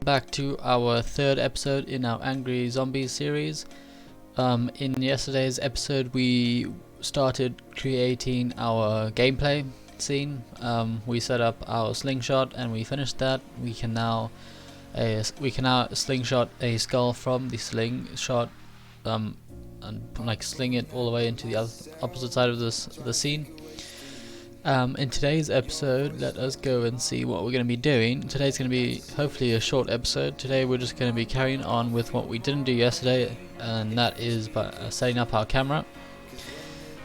Back to our third episode in our Angry Zombies series. In yesterday's episode we started creating our gameplay scene. We set up our slingshot and we finished that. We can now slingshot a skull from the slingshot and like sling it all the way into the opposite side of the scene. In today's episode, let us go and see what we're going to be doing. Today's going to be hopefully a short episode. Today we're just going to be carrying on with what we didn't do yesterday, and that is by setting up our camera.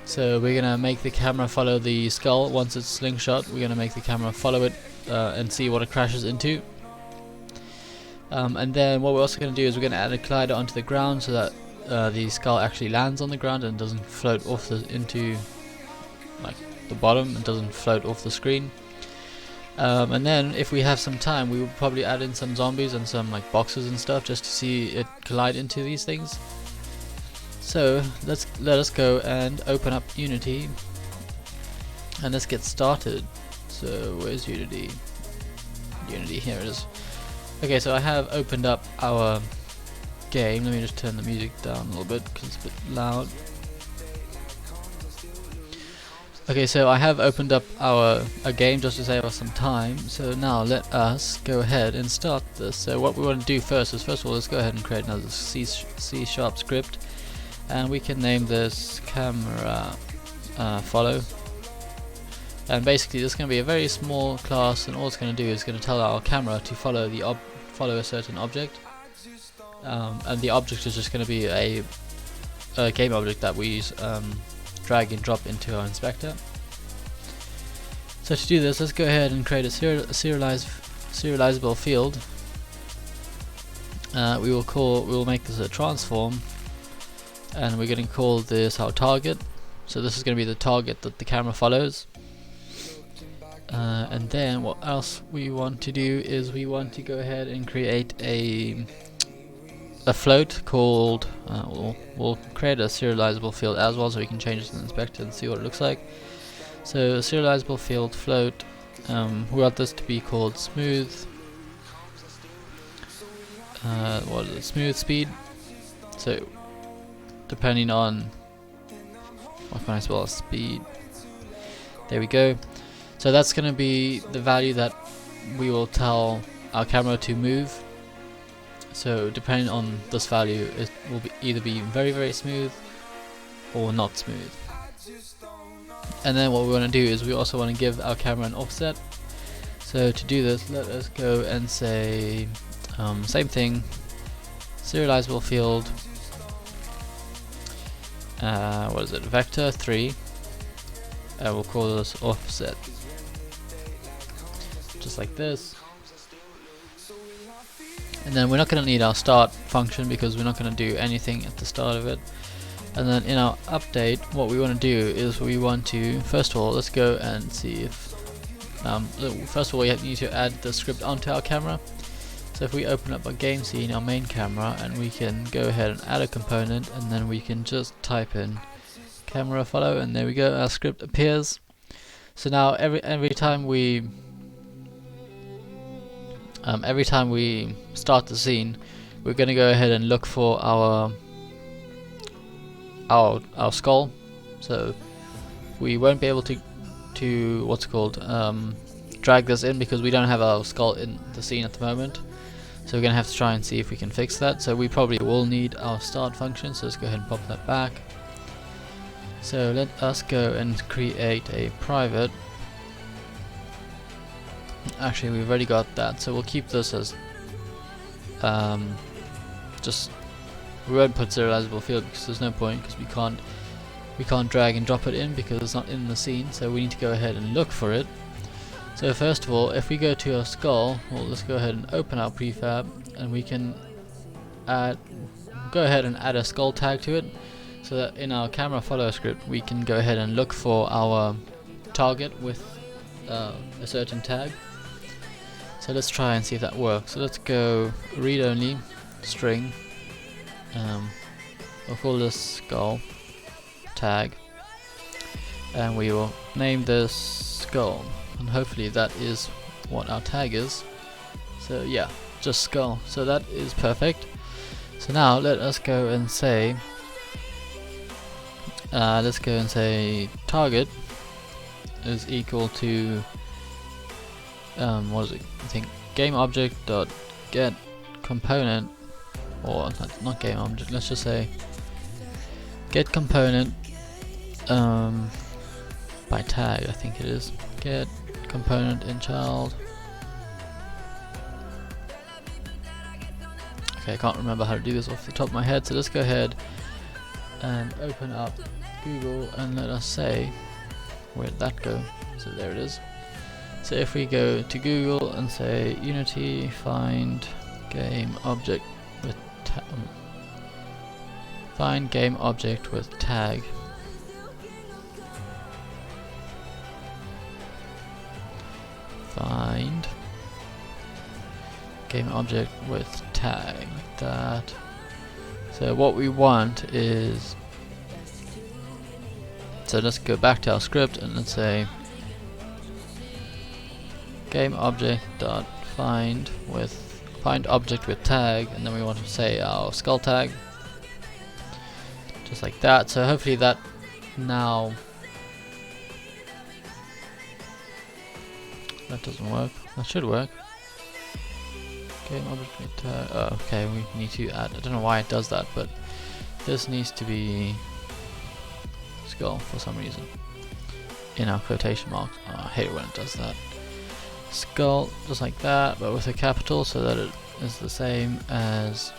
So we're going to make the camera follow the skull. Once it's slingshot, we're going to make the camera follow it and see what it crashes into. And then what we're also going to do is we're going to add a collider onto the ground so that the skull actually lands on the ground and doesn't float off into like the bottom and doesn't float off the screen. And then if we have some time, we will probably add in some zombies and some like boxes and stuff just to see it collide into these things. So let us go and open up Unity and let's get started. So where's Unity? Unity, here it is. Okay, so I have opened up our game. Let me just turn the music down a little bit because it's a bit loud. Okay, so I have opened up a game just to save us some time. So now let us go ahead and start this. So what we want to do first is, of all, let's go ahead and create another C# script, and we can name this camera follow. And basically, this is going to be a very small class, and all it's going to do is going to tell our camera to follow a certain object, and the object is just going to be a game object that we use. Drag and drop into our inspector. So to do this, let's go ahead and create a serializable field. We will make this a transform, and we're going to call this our target. So this is going to be the target that the camera follows. And then what else we want to do is we want to go ahead and create a float called we'll create a serializable field as well, so we can change it in the inspector and see what it looks like. So serializable field float, we want this to be called smooth what is it, smooth speed. So depending on, what can I spell speed, there we go. So that's going to be the value that we will tell our camera to move. So depending on this value, it will either be very, very smooth or not smooth. And then what we want to do is we also want to give our camera an offset. So to do this, let us go and say same thing, serializable field, what is it, vector 3, and we'll call this offset, just like this. And then we're not going to need our start function because we're not going to do anything at the start of it. And then in our update, what we want to do is we want to, first of all, let's go and see if first of all we need to add the script onto our camera. So if we open up our game scene, our main camera, and we can go ahead and add a component, and then we can just type in camera follow, and there we go, our script appears. So now every time we start the scene, we're going to go ahead and look for our skull. So we won't be able to what's called drag this in because we don't have our skull in the scene at the moment. So we're going to have to try and see if we can fix that. So we probably will need our start function, so let's go ahead and pop that back. So let us go and create a private. Actually, we've already got that, so we'll keep this as just, we won't put serializable field because there's no point, because we can't drag and drop it in because it's not in the scene. So we need to go ahead and look for it. So first of all, if we go to our skull, well, let's go ahead and open our prefab, and we can go ahead and add a skull tag to it, so that in our camera follow script we can go ahead and look for our target with a certain tag. So let's try and see if that works. So let's go read only string. We'll call this skull tag, and we will name this skull, and hopefully that is what our tag is. So yeah, just skull. So that is perfect. So now let us go and say target is equal to what is it? I think game object dot get component, or not game object. Let's just say get component by tag. I think it is get component in child. Okay, I can't remember how to do this off the top of my head, so let's go ahead and open up Google and let us say, where did that go? So there it is. So if we go to Google and say Unity find game object with find game object with tag, find game object with tag, like that. So what we want is, so let's go back to our script and let's say game object dot find object with tag, and then we want to say our skull tag, just like that. So hopefully that now, that doesn't work. That should work. Game object with tag. Oh, okay, we need to add. I don't know why it does that, but this needs to be skull for some reason in our quotation marks. Oh, I hate it when it does that. Skull, just like that, but with a capital, so that it is the same as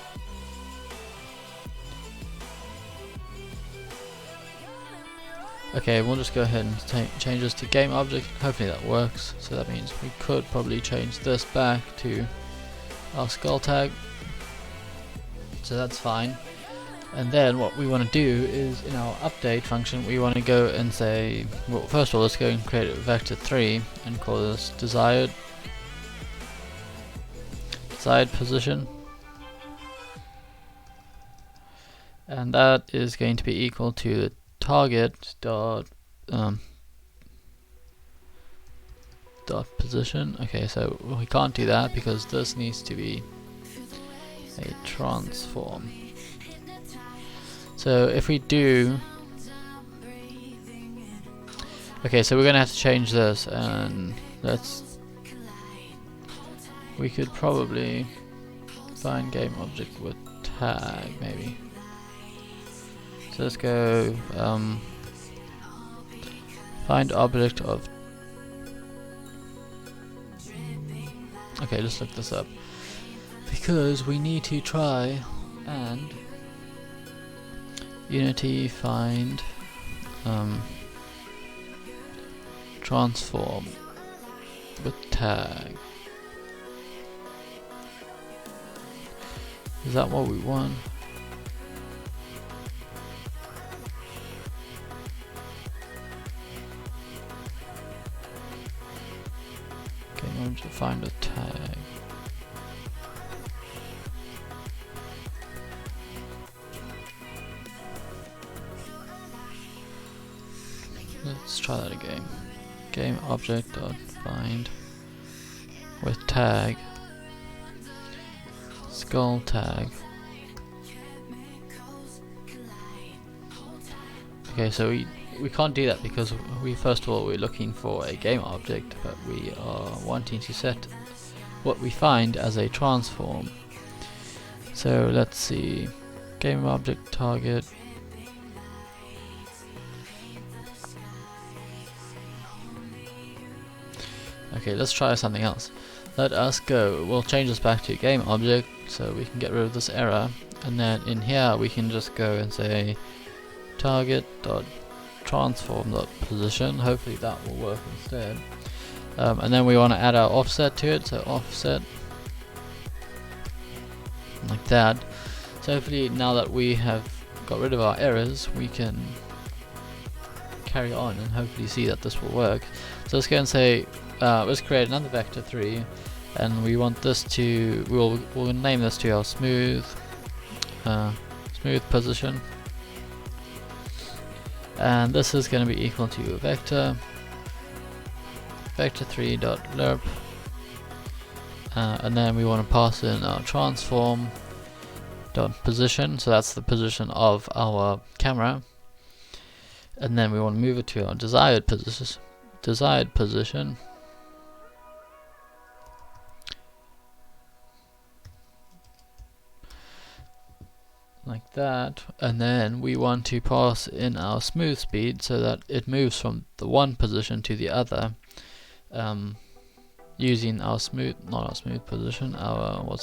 okay. We'll just go ahead and change this to game object. Hopefully that works. So that means we could probably change this back to our skull tag, so that's fine. And then what we want to do is in our update function we want to go and say, well, first of all let's go and create a vector 3 and call this desired position, and that is going to be equal to the target dot position. Okay, so we can't do that because this needs to be a transform. So if we do, okay, so we're gonna have to change this, and we could probably find game object with tag maybe. So let's go find object of. Okay, let's look this up because we need to try and Unity find transform with tag. Is that what we want? Okay, I'm going to find a tag. Let's try that again. Game object dot find with tag skull tag. Okay, so we can't do that because first of all we're looking for a game object, but we are wanting to set what we find as a transform. So let's see, game object target. Okay, let's try something else. Let us go, we'll change this back to game object so we can get rid of this error, and then in here we can just go and say target dot transform dot position. Hopefully that will work instead. And then we want to add our offset to it, so offset like that. So hopefully now that we have got rid of our errors we can carry on and hopefully see that this will work. So let's go and say let's create another vector 3, and we want this to, we'll name this to our smooth position, and this is going to be equal to a vector 3 dot lerp, and then we want to pass in our transform dot position, so that's the position of our camera, and then we want to move it to our desired position. Like that, and then we want to pass in our smooth speed so that it moves from the one position to the other, using our smooth position, our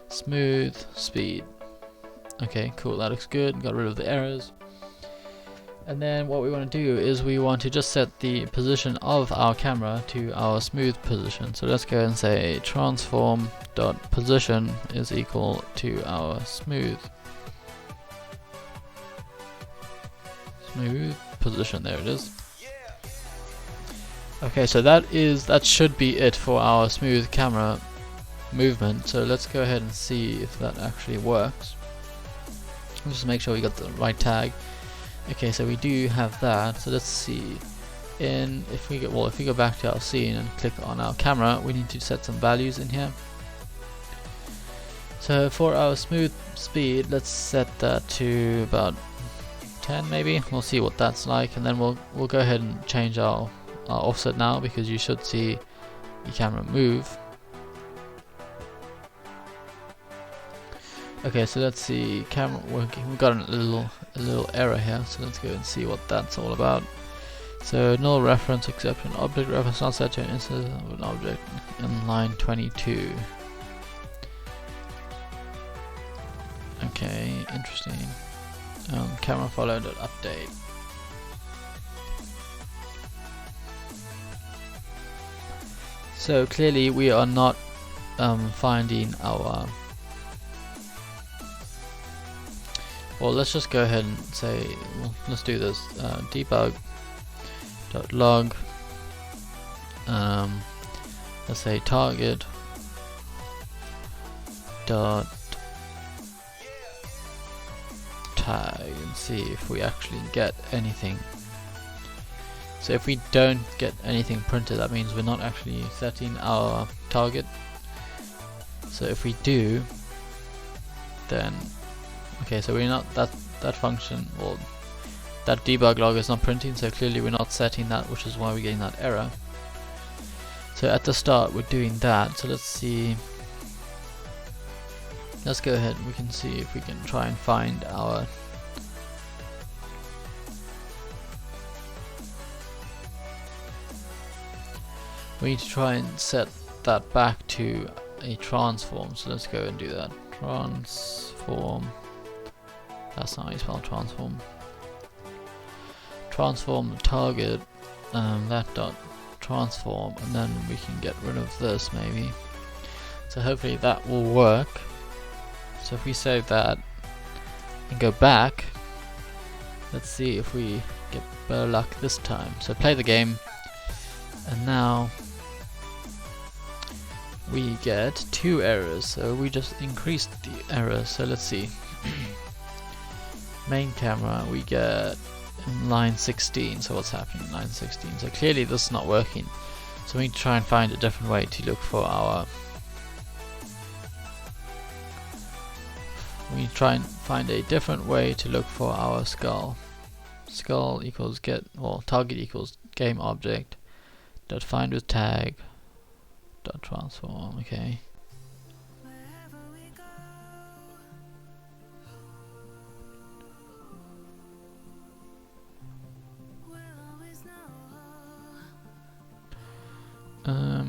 smooth speed. Okay, cool, that looks good, got rid of the errors. And then what we want to do is we want to just set the position of our camera to our smooth position. So let's go and say transform dot position is equal to our smooth position. There it is. Okay, so that should be it for our smooth camera movement. So let's go ahead and see if that actually works. Let's just make sure we got the right tag. Okay, so we do have that. So let's see. If we go back to our scene and click on our camera, we need to set some values in here. So for our smooth speed, let's set that to about 10 maybe. We'll see what that's like, and then we'll go ahead and change our offset now, because you should see the camera move. Okay, so let's see, camera working. We've got a little error here, so let's go and see what that's all about. So null reference exception, object reference not set to an instance of an object in line 22. Okay, interesting. Camera follow dot update. So clearly we are not finding our. Well, let's just go ahead and say, well, let's do this. Debug dot log. Let's say target dot tag and see if we actually get anything. So if we don't get anything printed, that means we're not actually setting our target. So if we do, then okay, so we're not that function, or that debug log is not printing, so clearly we're not setting that, which is why we're getting that error. So at the start we're doing that. So let's see. Let's go ahead and we can see if we can try and find our we need to try and set that back to a transform. So let's go and do that. Transform. That's not how you spell transform. Transform the target, that dot transform, and then we can get rid of this maybe. So hopefully that will work. So if we save that and go back, let's see if we get better luck this time. So play the game, and now we get 2 errors. So we just increased the errors. So let's see. Main camera, we get in line 16. So what's happening in line 16? So clearly this is not working. So we need to try and find a different way to look for our. We need to try and find a different way to look for our skull. Skull equals get, well, target equals game object dot find with tag dot transform. Okay.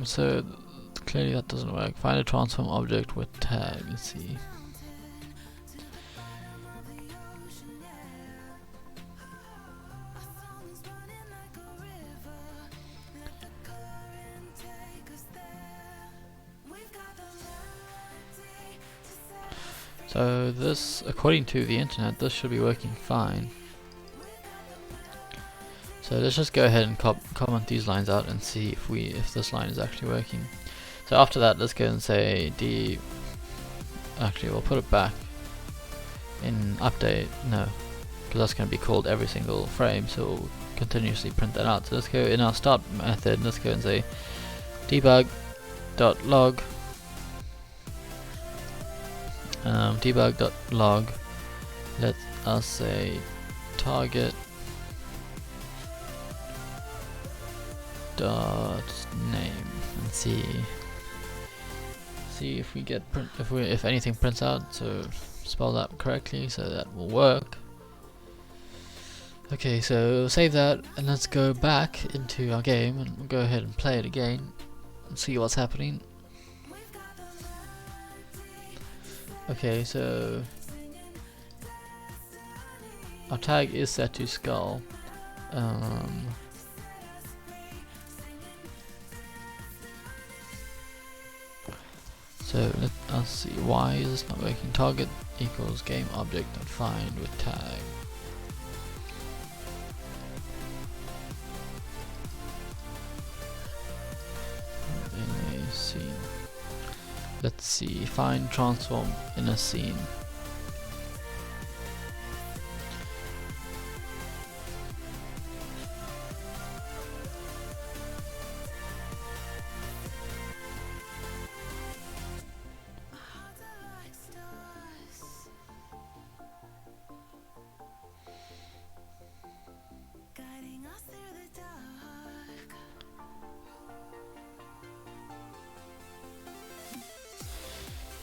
So clearly that doesn't work. Find a transform object with tag. Let's see. So this, according to the internet, this should be working fine. So let's just go ahead and comment these lines out and see if this line is actually working. So after that, let's go and say actually we'll put it back in update, no, because that's going to be called every single frame, so we'll continuously print that out. So let's go in our start method, let's go and say debug debug.log debug.log, let us say target dot name, and see if we get if anything prints out. So spell that correctly, so that will work. Okay, so save that and let's go back into our game and we'll go ahead and play it again and see what's happening. Okay, so our tag is set to skull. So let us see, why is this not working? Target equals game object dot find with tag. In a scene. Let's see, find transform in a scene.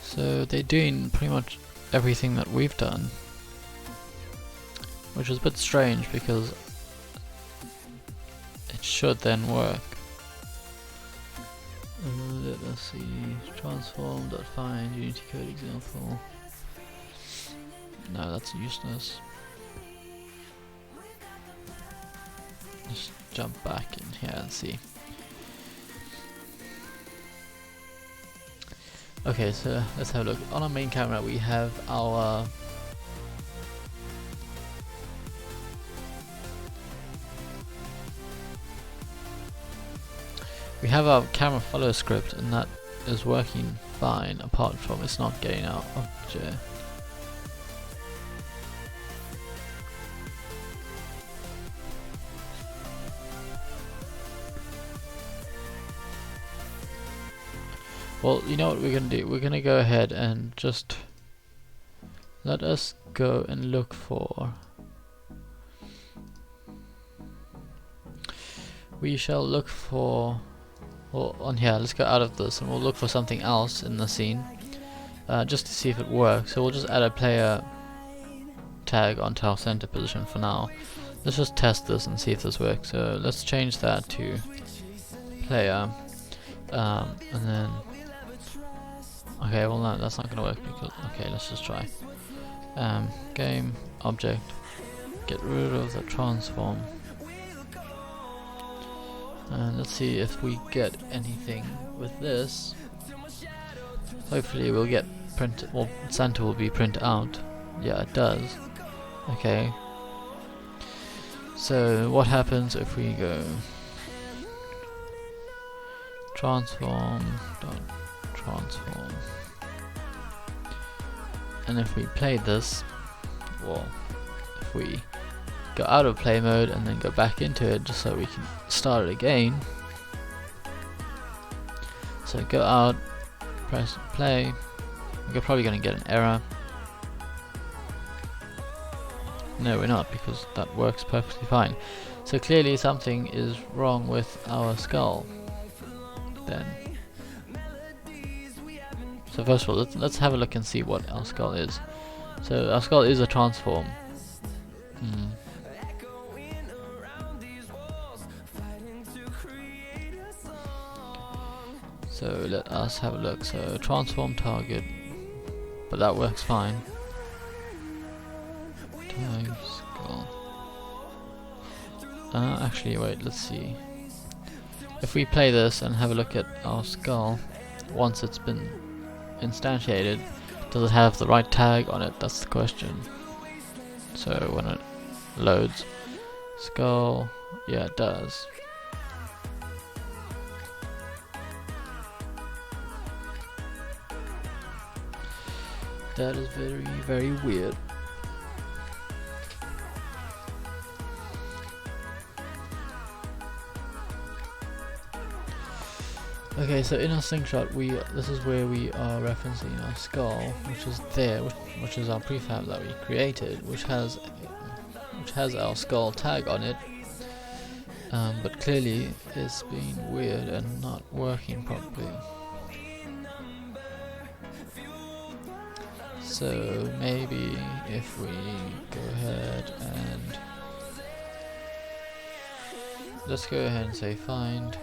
So they're doing pretty much everything that we've done, which is a bit strange because it should then work. Let us see, transform.find Unity code example. No, that's useless. Just jump back in here and see. Okay, so let's have a look. On our main camera we have our camera follow script, and that is working fine apart from it's not getting our object. Well, you know what we're gonna do? We're gonna go ahead and just let us go and look for. We shall look for. Well, on here, let's go out of this and we'll look for something else in the scene, just to see if it works. So we'll just add a player tag onto our center position for now. Let's just test this and see if this works. So let's change that to player, and then. Okay, well no, that's not gonna work because, okay, let's just try. Game object, get rid of the transform, and let's see if we get anything with this. Hopefully we'll get print, well, center will be print out. Yeah, it does. Okay. So what happens if we go transform, and if we play this, well, if we go out of play mode and then go back into it just so we can start it again. So go out, press play, we're probably going to get an error. No, we're not, because that works perfectly fine. So clearly something is wrong with our skull then. So first of all, let's have a look and see what our skull is. So our skull is a transform. So let us have a look. So transform target, but that works fine. Tag skull. Actually, wait. Let's see. If we play this and have a look at our skull, once it's been instantiated, does it have the right tag on it? That's the question. So when it loads, skull, yeah, it does. That is very, very weird. Okay, so in our slingshot, this is where we are referencing our skull, which is there, which is our prefab that we created, which has our skull tag on it. But clearly it's been weird and not working properly. So maybe if we go ahead and let's go ahead and say find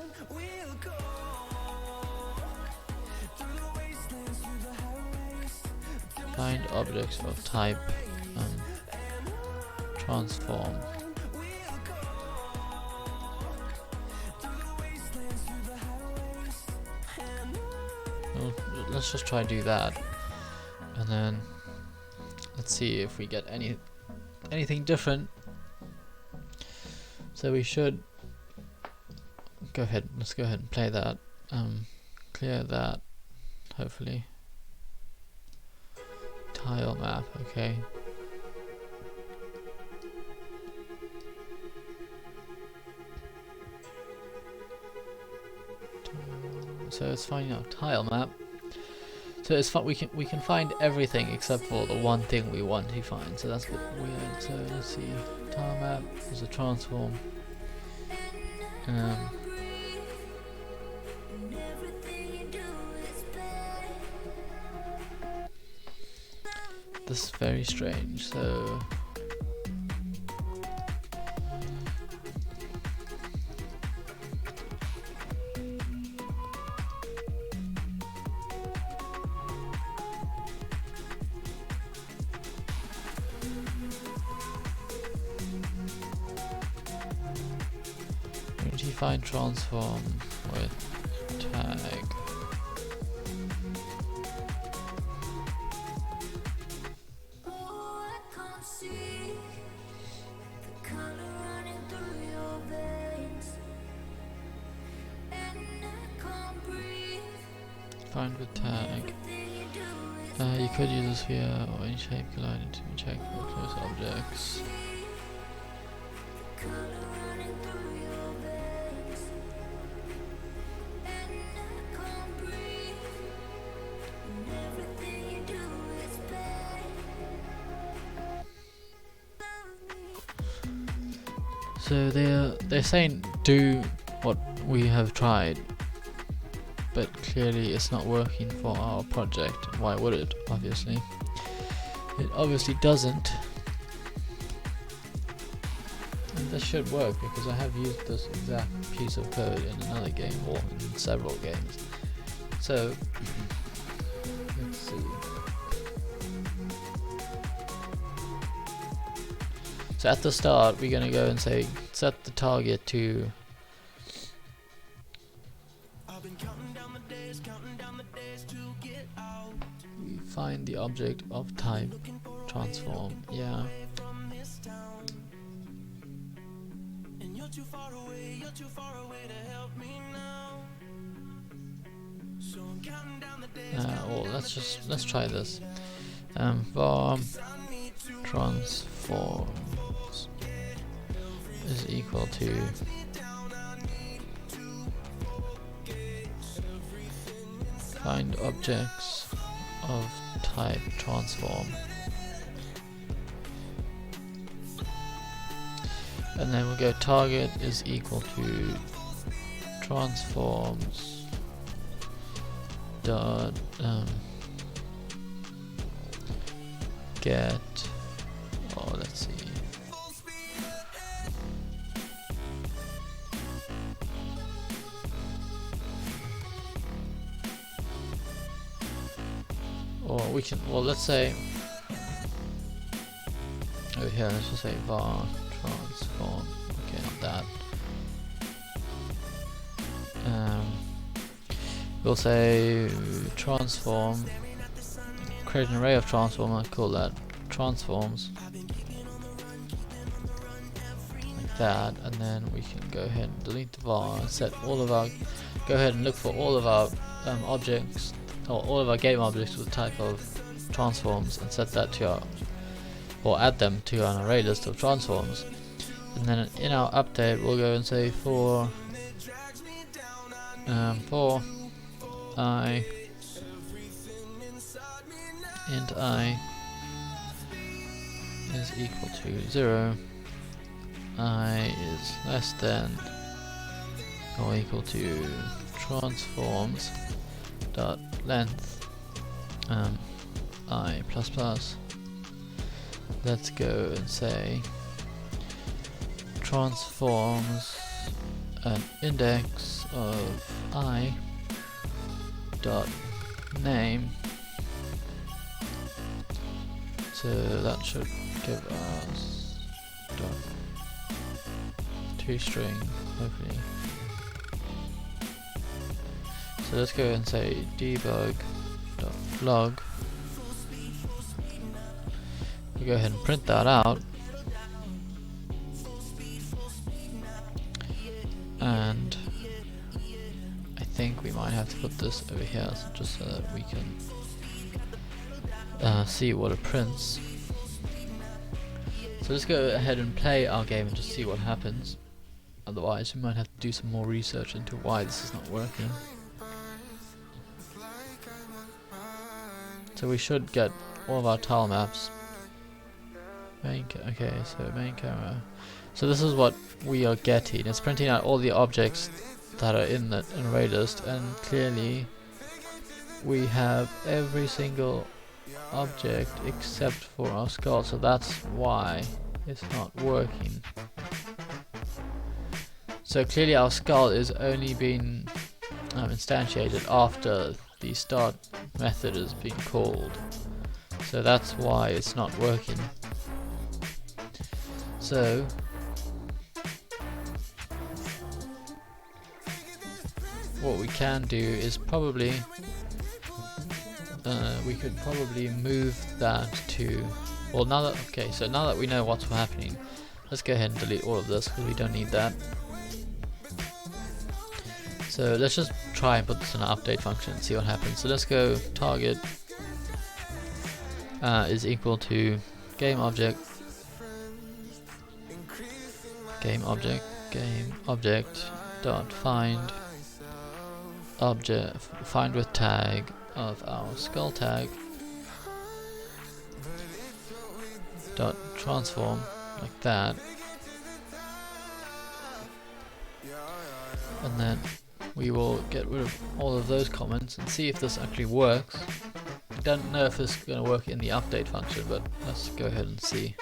objects of type transform. Well, let's just try do that, and then let's see if we get anything different. So we should go ahead. Let's go ahead and play that. Clear that. Hopefully. Tile map. Okay. So it's finding our tile map. So it's we can find everything except for the one thing we want to find. So that's a bit weird. So let's see. Tile map is a transform. This is very strange. So find transform with tag. Find with tag. You could use a sphere or any shape collided to check for close objects. So they're saying do what we have tried, but clearly it's not working for our project. Why would it? Obviously, it obviously doesn't. And this should work because I have used this exact piece of code in another game or in several games. So let's see. So at the start, we're going to go and say set the target to we find the object of type transform. Yeah. Well, let's try this. Var transform is equal to find objects of type transform, and then we'll go target is equal to transforms dot get, oh let's see, or we can, well let's say over here, let's just say var transform, okay, not that. We'll say transform, create an array of transform, I'll call that transforms, like that, and then we can go ahead and delete the var and set all of our, go ahead and look for all of our objects, or all of our game objects with the type of transforms, and set that to our, or add them to an array list of transforms. And then in our update we'll go and say for I int I is equal to 0, I is less than or equal to transforms dot length I plus plus. Let's go and say transforms an index of I dot name. So that should give us toString, hopefully. So let's go and say debug.log. We go ahead and print that out, and I think we might have to put this over here just so that we can see what it prints. So let's go ahead and play our game and just see what happens. Otherwise we might have to do some more research into why this is not working. So we should get all of our tile maps. Okay, so main camera. So this is what we are getting. It's printing out all the objects that are in the array list, and clearly we have every single object except for our skull, so that's why it's not working. So clearly our skull is only being instantiated after the start method is being called, so that's why it's not working. So what we can do is probably we could probably move that to, well, now that we know what's happening, let's go ahead and delete all of this because we don't need that. So let's just try and put this in an update function and see what happens. So let's go target is equal to game object dot find object find with tag of our skull tag dot transform, like that, and then we will get rid of all of those comments and see if this actually works. I don't know if this is going to work in the update function, but let's go ahead and see.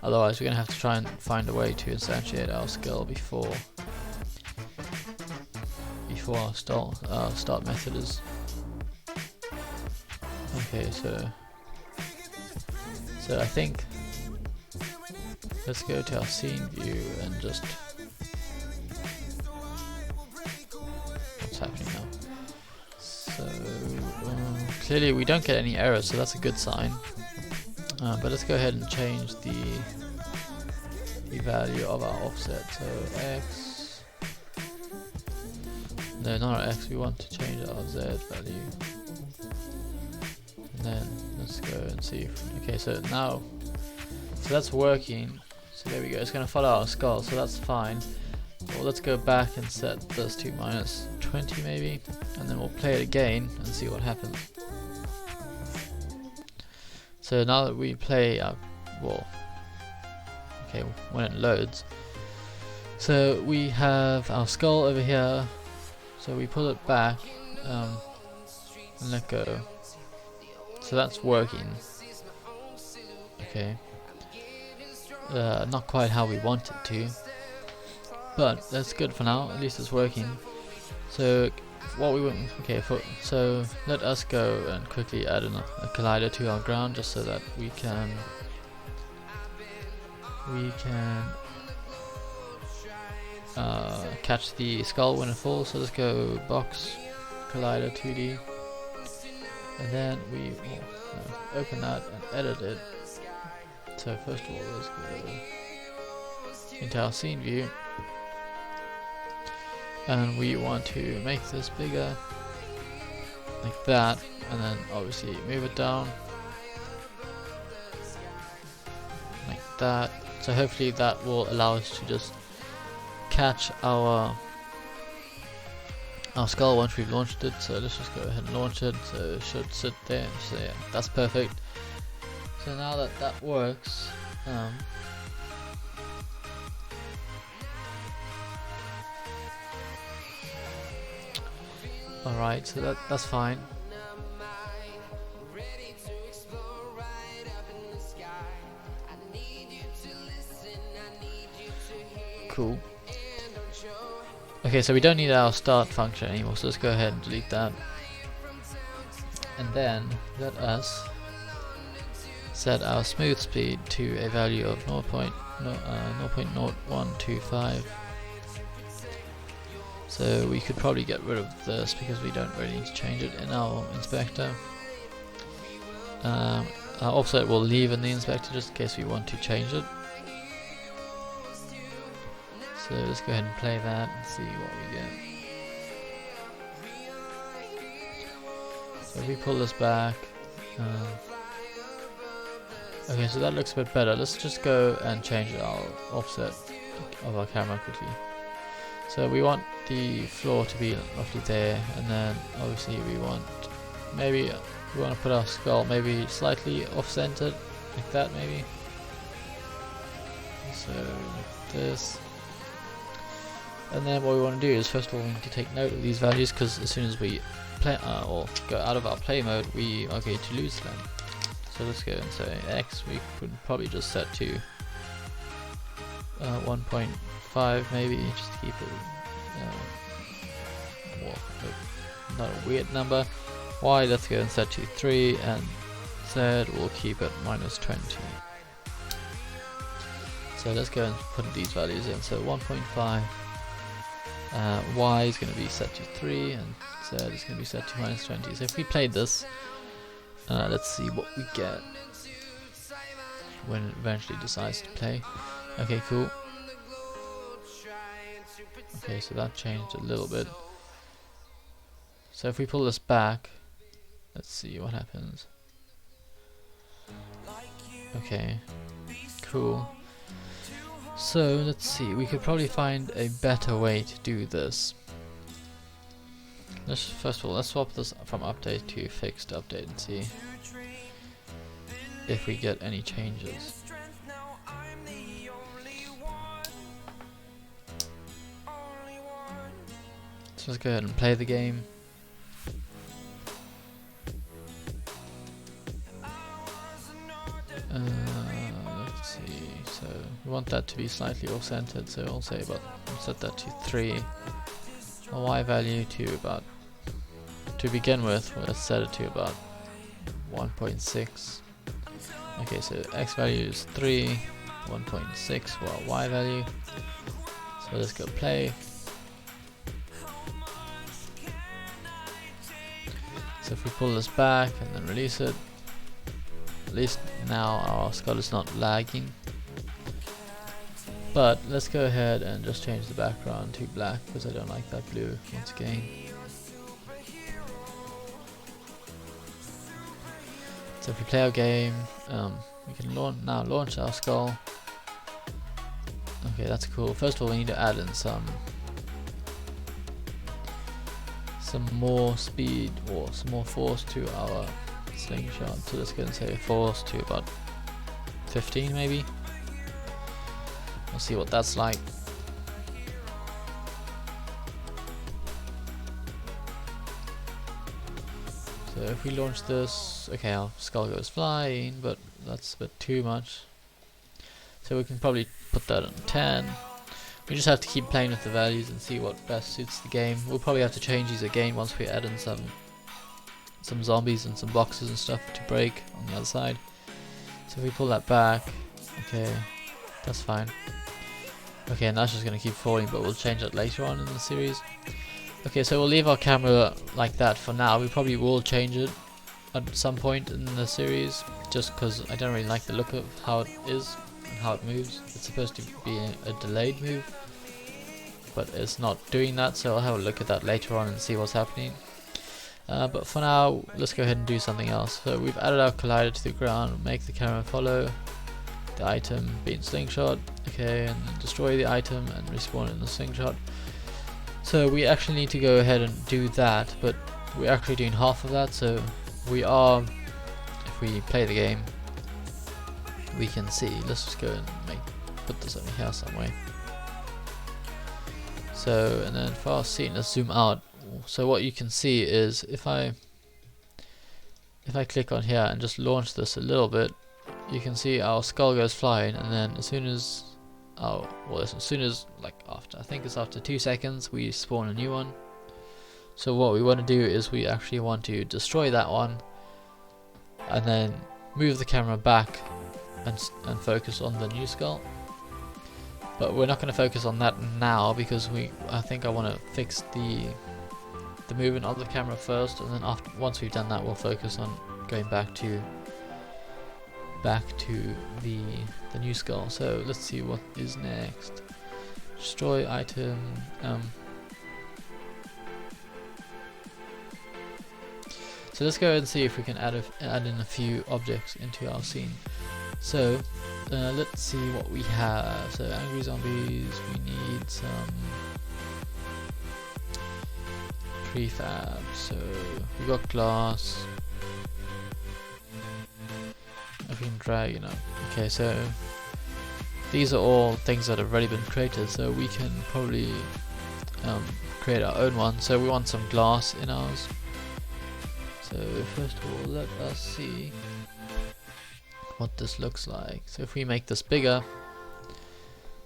Otherwise we're going to have to try and find a way to instantiate our skull before our start method is. Okay, so I think let's go to our scene view and just, what's happening now? So clearly we don't get any errors, so that's a good sign. But let's go ahead and change the value of our offset. So x. No, not our x, we want to change our z value. And then let's go and see if, okay, so now, so that's working. So there we go, it's going to follow our skull, so that's fine. Well, let's go back and set this to -20 maybe, and then we'll play it again and see what happens. So now that we play our, well, okay, when it loads, so we have our skull over here. So we pull it back and let go. So that's working. Okay. Not quite how we want it to, but that's good for now. At least it's working. So what we want, okay, so let us go and quickly add a collider to our ground, just so that we can catch the skull when it falls. So let's go box collider 2D, and then we will open that and edit it. So first of all, let's go into our scene view, and we want to make this bigger, like that, and then obviously move it down like that. So hopefully that will allow us to just catch our our skull once we've launched it, so let's just go ahead and launch it. So it should sit there. So yeah, that's perfect. So now that that works, alright, so that's fine. Cool. Okay, so we don't need our start function anymore, so let's go ahead and delete that. And then let us set our smooth speed to a value of 0.0125. So we could probably get rid of this because we don't really need to change it in our inspector. Our offset we'll leave in the inspector just in case we want to change it. So let's go ahead and play that and see what we get. So if we pull this back, okay, so that looks a bit better. Let's just go and change our offset of our camera quickly. So we want the floor to be roughly there, and then obviously we want to put our skull maybe slightly off-centered, like that maybe. So like this. And then what we want to do is, first of all, we need to take note of these values, because as soon as we play or go out of our play mode, we are going to lose them. So let's go and say X. We could probably just set to 1.5 maybe, just to keep it not a weird number. Y, let's go and set to 3, and Z we'll keep it -20. So let's go and put these values in. So 1.5. Y is going to be set to 3, and Z is going to be set to -20. So if we played this, let's see what we get when it eventually decides to play. Okay, cool. Okay, so that changed a little bit. So if we pull this back, let's see what happens. Okay, cool. So let's see, we could probably find a better way to do this. First of all, let's swap this from update to fixed update and see if we get any changes. So let's go ahead and play the game. Let's see, so we want that to be slightly off-centered, so I'll say we'll set that to 3. A Y value to begin with, let's set it to about 1.6. Okay, so X value is 3, 1.6 for our Y value. So let's go play. So if we pull this back and then release it, at least now our skull is not lagging. But let's go ahead and just change the background to black, because I don't like that blue once again. So if we play our game, we can now launch our skull. Okay, that's cool. First of all, we need to add in some more speed or some more force to our slingshot. So let's go and say force to about 15 maybe. We'll see what that's like. So if we launch this, okay, our skull goes flying, but that's a bit too much. So we can probably put that on 10. We just have to keep playing with the values and see what best suits the game. We'll probably have to change these again once we add in some zombies and some boxes and stuff to break on the other side. So if we pull that back, okay, that's fine. Okay, and that's just going to keep falling, but we'll change that later on in the series. Okay, so we'll leave our camera like that for now. We probably will change it at some point in the series, just because I don't really like the look of how it is and how it moves. It's supposed to be a delayed move, but it's not doing that, so I'll have a look at that later on and see what's happening. But for now, let's go ahead and do something else. So we've added our collider to the ground, make the camera follow the item being slingshot, okay, and then destroy the item and respawn in the slingshot. So we actually need to go ahead and do that, but we're actually doing half of that. So we are, if we play the game, we can see. Let's just go and put this over here somewhere. So, and then for our scene, let's zoom out. So what you can see is if I click on here and just launch this a little bit, you can see our skull goes flying, and then as soon as like after, I think it's after 2 seconds, we spawn a new one. So what we want to do is we actually want to destroy that one and then move the camera back and focus on the new skull. But we're not going to focus on that now because I think I want to fix the movement of the camera first, and then once we've done that, we'll focus on going back to the new skull. So let's see what is next. Destroy item. So let's go ahead and see if we can add in a few objects into our scene. So let's see what we have. So angry zombies, we need some prefab. So we got glass. If we can drag, okay, so these are all things that have already been created, so we can probably create our own one. So we want some glass in ours. So first of all, let us see what this looks like. So if we make this bigger,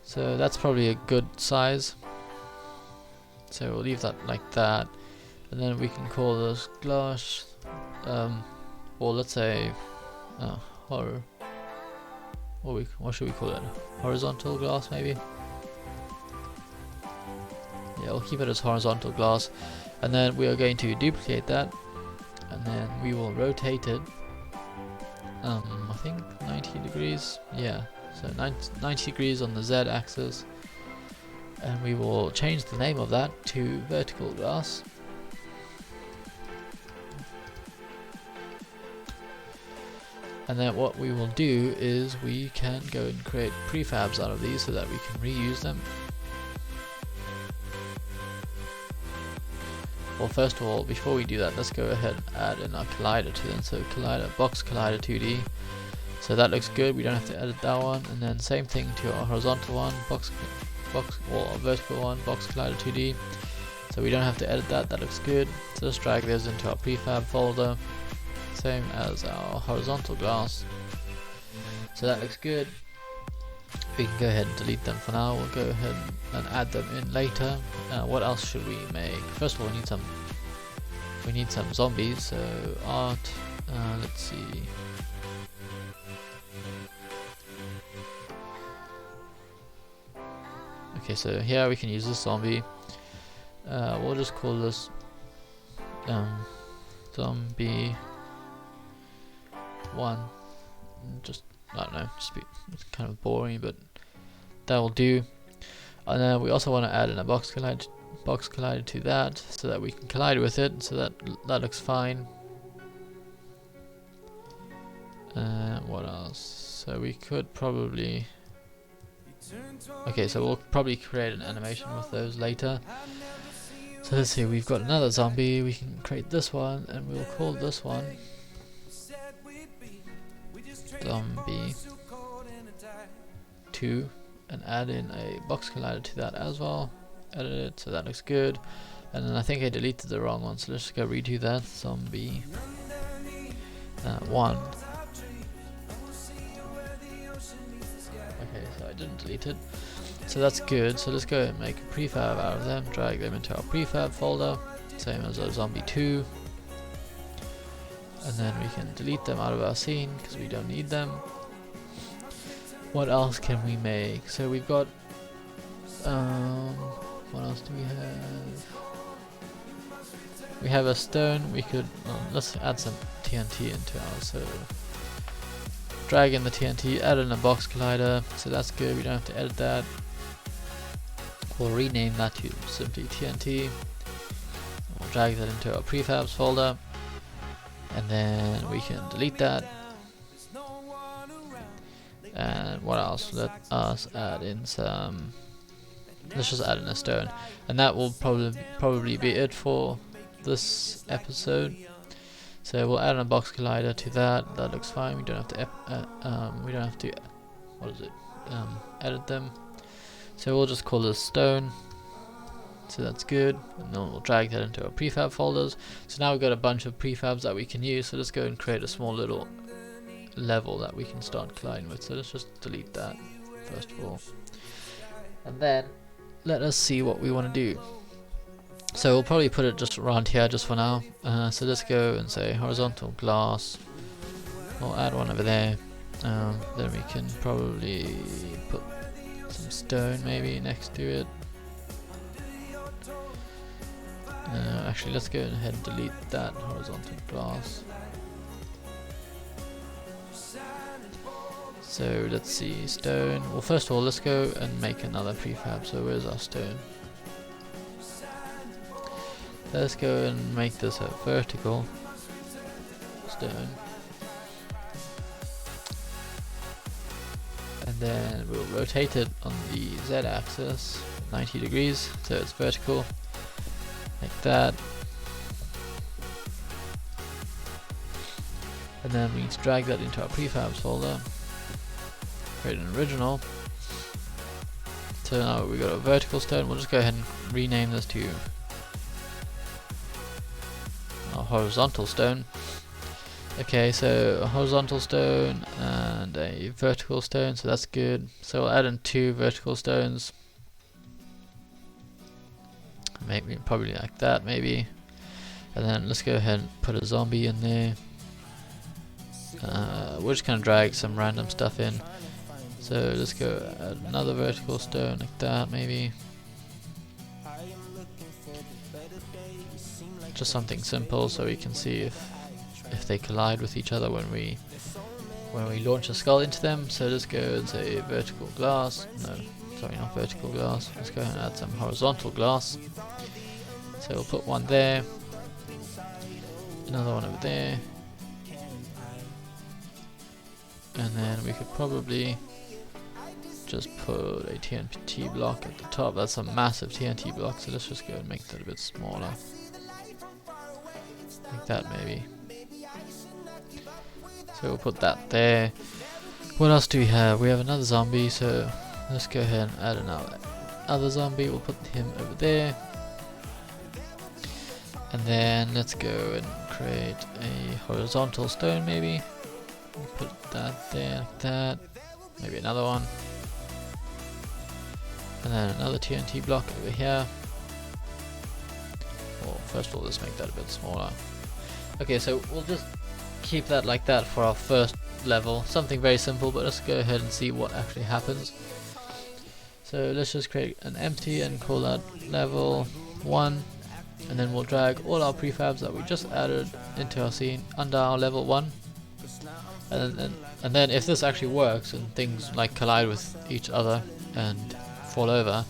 so that's probably a good size. So we'll leave that like that, and then we can call this glass, or let's say horror. What should we call it? Horizontal glass, maybe? Yeah, we'll keep it as horizontal glass, and then we are going to duplicate that, and then we will rotate it. I think 90 degrees. Yeah, so 90 degrees on the Z axis, and we will change the name of that to vertical glass. And then what we will do is we can go and create prefabs out of these so that we can reuse them. Well, first of all, before we do that, let's go ahead and add in our collider to them. So collider, box collider 2D. So that looks good. We don't have to edit that one. And then same thing to our horizontal one, or vertical one, box collider 2D. So we don't have to edit that. That looks good. So let's drag those into our prefab folder. Same as our horizontal glass. So that looks good. We can go ahead and delete them for now. We'll go ahead and add them in later. What else should we make? First of all, we need some zombies. So art. Let's see. Okay, so here we can use this zombie. We'll just call this zombie 1. Just, I don't know, it's kind of boring, but that will do. And then we also want to add in a box collider to that, so that we can collide with it. So that looks fine. What else? So we could probably. Okay, so we'll probably create an animation with those later. So let's see, we've got another zombie. We can create this one, and we'll call this one zombie 2, and add in a box collider to that as well. Edit it, so that looks good. And then I think I deleted the wrong one, so let's just go redo that. Zombie 1. Okay, so I didn't delete it, so that's good. So let's go and make a prefab out of them, drag them into our prefab folder, same as our zombie 2. And then we can delete them out of our scene because we don't need them. What else can we make? So we've got what else do we have? We have a stone. We could let's add some TNT into ours. So drag in the TNT, add in a box collider. So that's good. We don't have to edit that. We'll rename that to simply TNT. We'll drag that into our prefabs folder. And then we can delete that. And what else? Let us add in some let's just add in a stone, and that will probably be it for this episode. So we'll add a box collider to that. That looks fine. We don't have to edit them. So we'll just call this stone. So that's good, and then we'll drag that into our prefab folders. So now we've got a bunch of prefabs that we can use. So let's go and create a small little level that we can start colliding with. So let's just delete that first of all, and then let us see what we want to do. So we'll probably put it just around here just for now. So let's go and say horizontal glass. We'll add one over there. Then we can probably put some stone maybe next to it. Actually, let's go ahead and delete that horizontal glass. So let's see, stone. Well, first of all, let's go and make another prefab. So where's our stone? Let's go and make this a vertical stone, and then we'll rotate it on the z-axis 90 degrees so it's vertical, like that. And then we need to drag that into our prefabs folder, create an original. So now we've got a vertical stone. We'll just go ahead and rename this to a horizontal stone. Okay, so a horizontal stone and a vertical stone, so that's good. So we'll add in 2 vertical stones, maybe probably like that maybe. And then let's go ahead and put a zombie in there. We're just gonna drag some random stuff in. So let's go add another vertical stone like that maybe. Just something simple so we can see if they collide with each other when we launch a skull into them. So let's go and say vertical glass. No, sorry, not vertical glass. Let's go and add some horizontal glass. So we'll put one there, another one over there, and then we could probably just put a TNT block at the top. That's a massive TNT block, so let's just go and make that a bit smaller. Like that maybe. So we'll put that there. What else do we have? We have another zombie, so let's go ahead and add another zombie. We'll put him over there. And then let's go and create a horizontal stone maybe. We'll put that there like that. Maybe another one. And then another TNT block over here. Well, first of all, let's make that a bit smaller. Okay, so we'll just keep that like that for our first level. Something very simple, but let's go ahead and see what actually happens. So let's just create an empty and call that level 1. And then we'll drag all our prefabs that we just added into our scene under our level 1. And then if this actually works and things like collide with each other and fall over,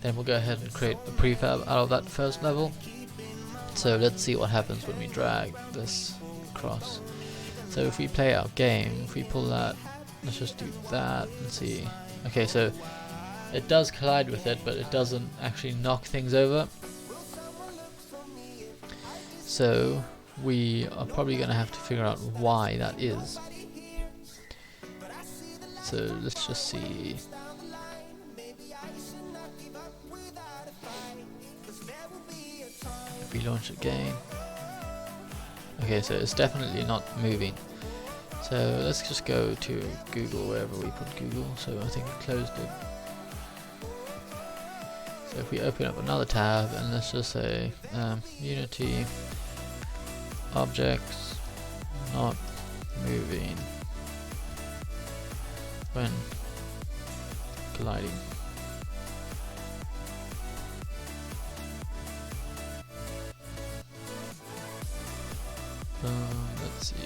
then we'll go ahead and create a prefab out of that first level. So let's see what happens when we drag this across. So if we play our game, if we pull that, let's just do that and see. Okay, so it does collide with it, but it doesn't actually knock things over. So we are probably going to have to figure out why that is. So let's just see. If we launch again. Okay, so it's definitely not moving. So let's just go to Google, wherever we put Google. So I think we closed it. So if we open up another tab and let's just say Unity objects not moving when colliding. Let's see.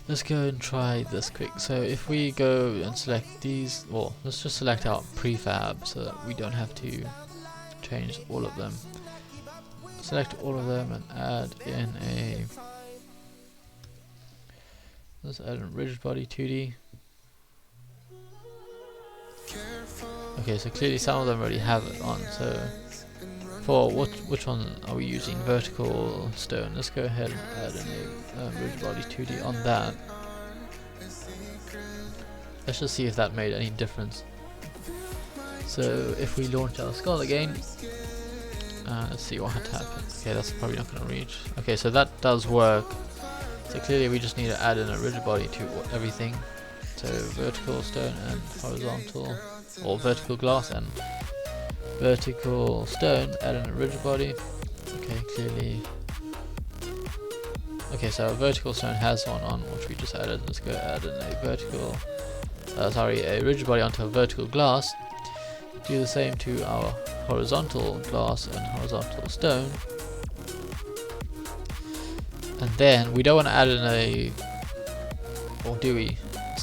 let's go and try this quick. So if we go and select these, well, let's just select our prefab so that we don't have to change all of them. Select all of them and add in a, let's add a rigid body 2D. Okay, so clearly some of them already have it on, so for which one are we using? Vertical stone. Let's go ahead and add in a rigid body 2D on that. Let's just see if that made any difference. So if we launch our skull again, let's see what had happened. Okay, that's probably not going to reach. Okay, so that does work. So clearly we just need to add in a rigid body to everything. So vertical stone and horizontal, or vertical glass and vertical stone, add in a rigid body. Okay, clearly. Okay, so our vertical stone has one on, which we just added. Let's go add in a vertical, a rigid body onto a vertical glass. Do the same to our horizontal glass and horizontal stone. And then we don't want to add in a, or do we?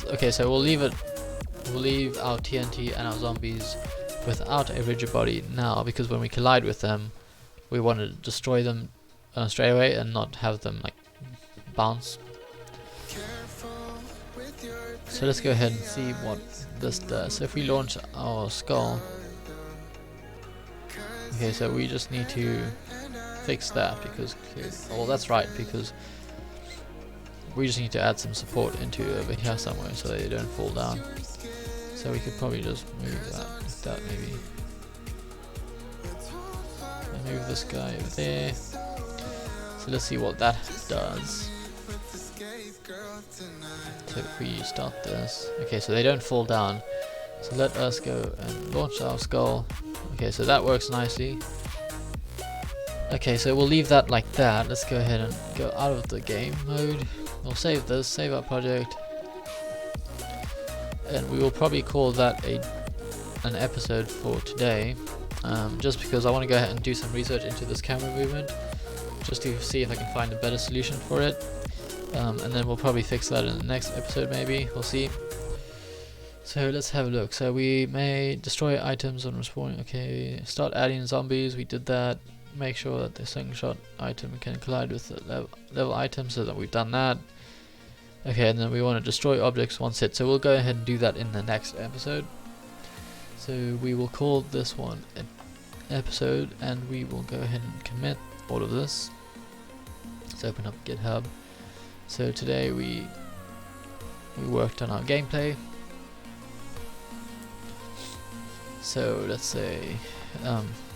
Okay, so we'll leave our TNT and our zombies without a rigid body now, because when we collide with them, we want to destroy them straight away and not have them like bounce. So let's go ahead and see what this does. So if we launch our skull, okay, so we just need to fix that because, well, that's right, because we just need to add some support into over here somewhere so they don't fall down. So we could probably just move that like that maybe. And move this guy over there. So let's see what that does. So if we start this, okay, so they don't fall down. So let us go and launch our skull. Okay, so that works nicely. Okay, so we'll leave that like that. Let's go ahead and go out of the game mode. We'll save this, save our project, and we will probably call that an episode for today, just because I want to go ahead and do some research into this camera movement, just to see if I can find a better solution for it, and then we'll probably fix that in the next episode maybe, we'll see. So let's have a look. So we may destroy items on respawning. Okay, start adding zombies, we did that. Make sure that the slingshot item can collide with the level item, so that we've done that. Okay, and then we want to destroy objects once hit, so we'll go ahead and do that in the next episode. So we will call this one an episode, and we will go ahead and commit all of this. Let's open up GitHub. So today we worked on our gameplay. So let's say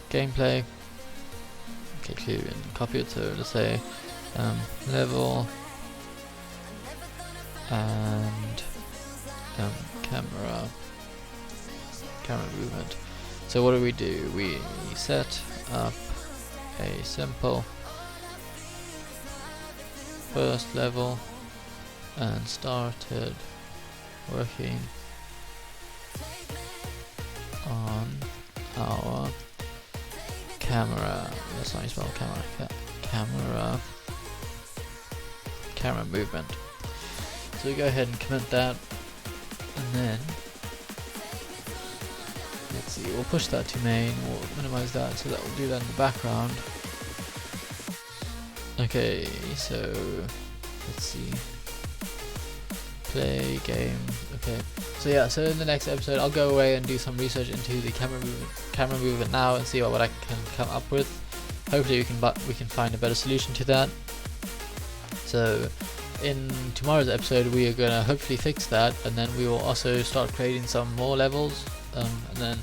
gameplay. Okay, clearly and copy it. So let's say level and camera movement. So what do? We set up a simple first level and started working on our camera. That's how you spell camera. Camera movement. So we go ahead and commit that, and then let's see. We'll push that to main. We'll minimize that so that we'll do that in the background. Okay, so let's see. Play game. Okay. So yeah, so in the next episode I'll go away and do some research into the camera movement now and see what I can come up with. Hopefully we can find a better solution to that. So in tomorrow's episode we are gonna hopefully fix that, and then we will also start creating some more levels, and then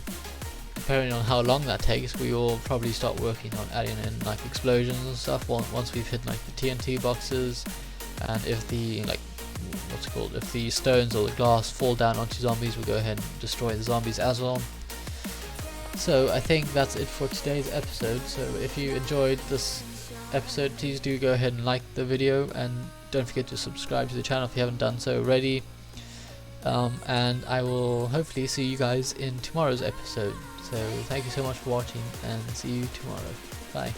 depending on how long that takes, we will probably start working on adding in like explosions and stuff once we've hit like the TNT boxes, and if the if the stones or the glass fall down onto zombies, we'll go ahead and destroy the zombies as well. So I think that's it for today's episode. So if you enjoyed this episode, please do go ahead and like the video, and don't forget to subscribe to the channel if you haven't done so already. And I will hopefully see you guys in tomorrow's episode. So thank you so much for watching, and see you tomorrow. Bye.